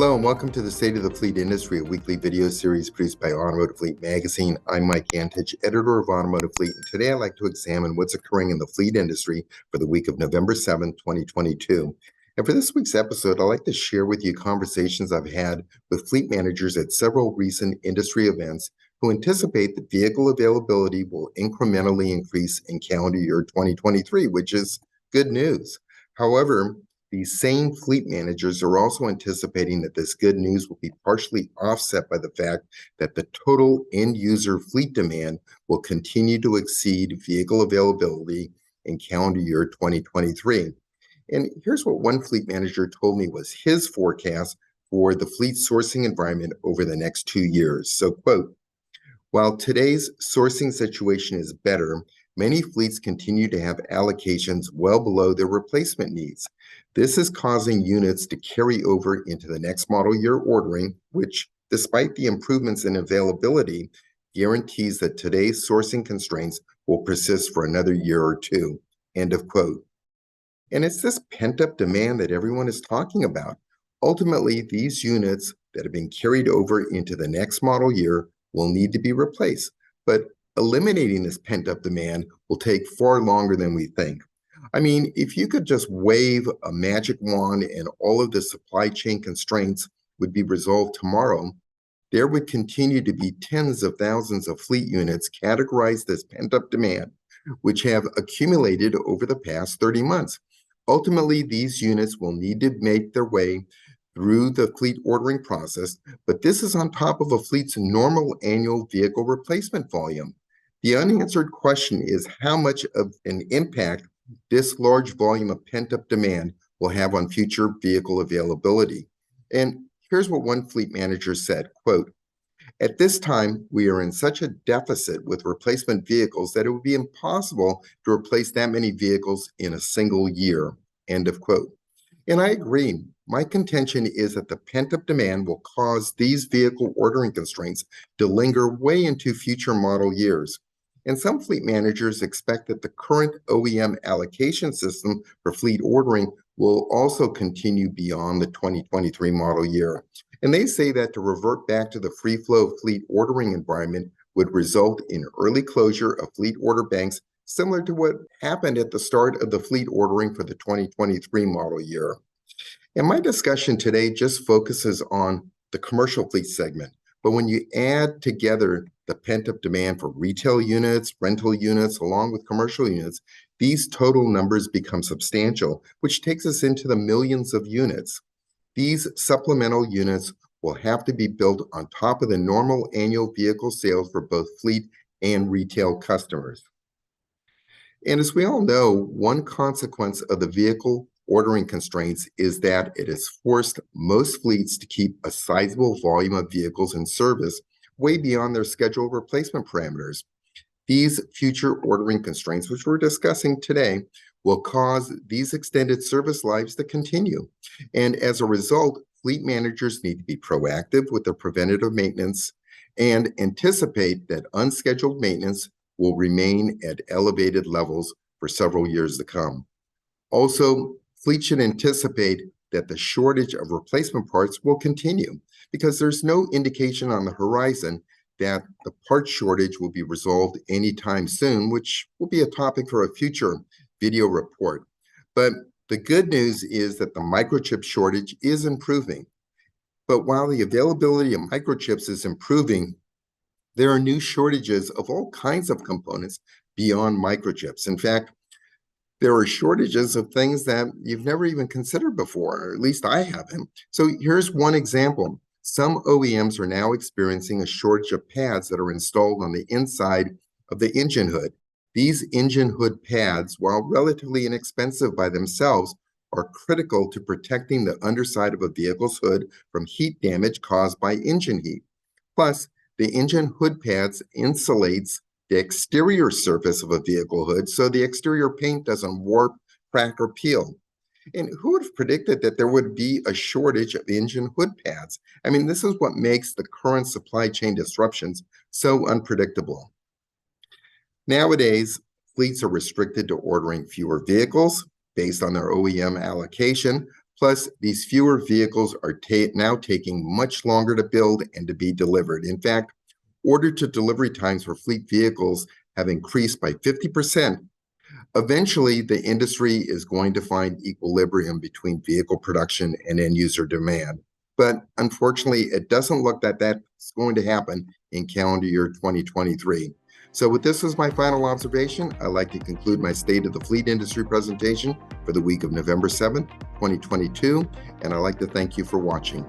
Hello and welcome to the State of the Fleet Industry, a weekly video series produced by Automotive Fleet magazine. I'm Mike Antich, editor of Automotive Fleet, and today I'd like to examine what's occurring in the fleet industry for the week of November 7th, 2022. And for this week's episode, I'd like to share with you conversations I've had with fleet managers at several recent industry events who anticipate that vehicle availability will incrementally increase in calendar year 2023, which is good news. However, these same fleet managers are also anticipating that this good news will be partially offset by the fact that the total end-user fleet demand will continue to exceed vehicle availability in calendar year 2023. And here's what one fleet manager told me was his forecast for the fleet sourcing environment over the next 2 years. So, quote, "While today's sourcing situation is better, many fleets continue to have allocations well below their replacement needs. This is causing units to carry over into the next model year ordering, which, despite the improvements in availability, guarantees that today's sourcing constraints will persist for another year or two." End of quote. And it's this pent-up demand that everyone is talking about. Ultimately, these units that have been carried over into the next model year will need to be replaced. But eliminating this pent-up demand will take far longer than we think. I mean, if you could just wave a magic wand and all of the supply chain constraints would be resolved tomorrow, there would continue to be tens of thousands of fleet units categorized as pent-up demand, which have accumulated over the past 30 months. Ultimately, these units will need to make their way through the fleet ordering process, but this is on top of a fleet's normal annual vehicle replacement volume. The unanswered question is how much of an impact this large volume of pent-up demand will have on future vehicle availability. And here's what one fleet manager said, quote, "At this time, we are in such a deficit with replacement vehicles that it would be impossible to replace that many vehicles in a single year." End of quote. And I agree. My contention is that the pent-up demand will cause these vehicle ordering constraints to linger way into future model years. And some fleet managers expect that the current OEM allocation system for fleet ordering will also continue beyond the 2023 model year. And they say that to revert back to the free flow fleet ordering environment would result in early closure of fleet order banks, similar to what happened at the start of the fleet ordering for the 2023 model year. And my discussion today just focuses on the commercial fleet segment. But when you add together the pent-up demand for retail units, rental units, along with commercial units, these total numbers become substantial, which takes us into the millions of units. These supplemental units will have to be built on top of the normal annual vehicle sales for both fleet and retail customers. And as we all know, one consequence of the vehicle ordering constraints is that it has forced most fleets to keep a sizable volume of vehicles in service way beyond their scheduled replacement parameters. These future ordering constraints, which we're discussing today, will cause these extended service lives to continue. And as a result, fleet managers need to be proactive with their preventative maintenance and anticipate that unscheduled maintenance will remain at elevated levels for several years to come. Also, fleets should anticipate that the shortage of replacement parts will continue because there's no indication on the horizon that the part shortage will be resolved anytime soon, which will be a topic for a future video report. But the good news is that the microchip shortage is improving. But while the availability of microchips is improving, there are new shortages of all kinds of components beyond microchips. In fact, there are shortages of things that you've never even considered before, or at least I haven't. So here's one example. Some OEMs are now experiencing a shortage of pads that are installed on the inside of the engine hood. These engine hood pads, while relatively inexpensive by themselves, are critical to protecting the underside of a vehicle's hood from heat damage caused by engine heat. Plus, the engine hood pads insulates the exterior surface of a vehicle hood so the exterior paint doesn't warp, crack, or peel. And who would have predicted that there would be a shortage of engine hood pads? I mean, this is what makes the current supply chain disruptions so unpredictable. Nowadays, fleets are restricted to ordering fewer vehicles based on their OEM allocation, Plus, these fewer vehicles are now taking much longer to build and to be delivered. In fact, order-to-delivery times for fleet vehicles have increased by 50%. Eventually, the industry is going to find equilibrium between vehicle production and end-user demand. But unfortunately, it doesn't look that that's going to happen in calendar year 2023. So with this as my final observation, I'd like to conclude my State of the Fleet Industry presentation for the week of November 7th, 2022, and I'd like to thank you for watching.